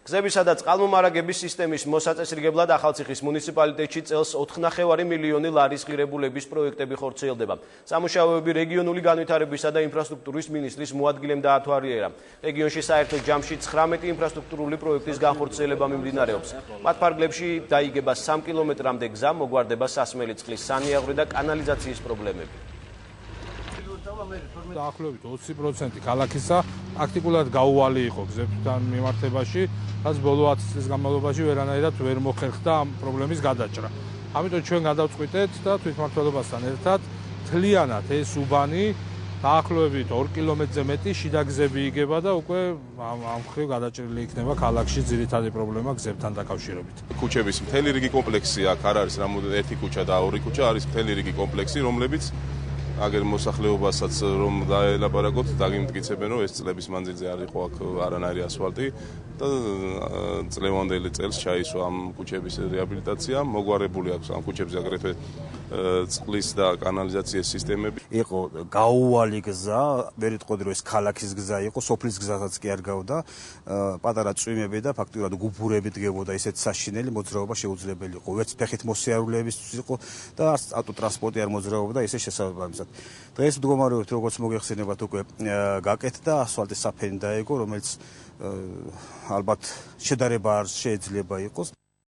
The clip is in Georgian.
გზებისა და წყალმომარაგების სისტემის მოსაწესრიგებლად ახალციხის მუნიციპალიტეტში წელს 4,5 მილიონი ლარის ღირებულების პროექტები ხორციელდება. Სამუშაოები რეგიონული განვითარებისა და ინფრასტრუქტურის მინისტრის მოადგილემ დაათვალიერა. რეგიონში საერთო ჯამში 19 ინფრასტრუქტურული პროექტის განხორციელება მიმდინარეობს. მათ ფარგლებში დაიგება 3 კილომეტრამდე გზა, მოგვარდება სასმელი წყლის სანიაღვრე და კანალიზაციის პრობლემები. დაახლოებით 20% ქალაქისა აქტიურად გაუვალი იყო გზებთან მიმართებაში, რაც ბოლო 10 წლის განმავლობაში ვერანაირად ვერ მოხერხდა ამ პრობლემის გადაჭრა. ამიტომ ჩვენ გადავწყვიტეთ და თვითმმართველობასთან ერთად მთლიანად ეს უბანი დაახლოებით 2 კილომეტრზე მეტი შიდა გზები იგება და უკვე ამ მხრივ გადაჭრილი იქნება ქალაქში ძირითადი პრობლემა გზებთან დაკავშირებით. ქუჩების მთელი რიგი კომპლექსი აქ არ არის რამოდენიმე ერთი ქუჩა და ორი ქუჩა, არის მთელი რიგი კომპლექსი, რომლებიც აგერ მოსახლეობასაც რომ დაელაპარაკოთ, დაგიმტკიცებენ, რომ ეს წლების მანძილზე არ იყო აქ არანაირი ასფალტი და წლევანდელი წელს ჩაისვა ამ ქუჩების რეაბილიტაცია. მოგვარებული აქვს ამ ქუჩებზე აგრეთვე წყლის და კანალიზაციის სისტემები. იყო გაუვალი გზა, ვერ იტყოდი რომ ეს ქალაქის გზა იყო, სოფლის გზასაც კი არ გავდა, პატარა წვიმები და ფაქტურად გუბურები დგებოდა, ისეთ საშინელი მოძრაობა შეუძლებელი იყო. ვერც ფეხით მოსიარულეებისთვის იყო და არც ავტოტრანსპორტი არ მოძრაობდა ისე შესაბამისად. დღეს მდგომარეობთ, როგორც მოგეხსენებათ, უკვე გაკეთდა ასფალტის საფენი დაეგო, რომელიც ალბათ შედარება არ შეიძლება იყოს.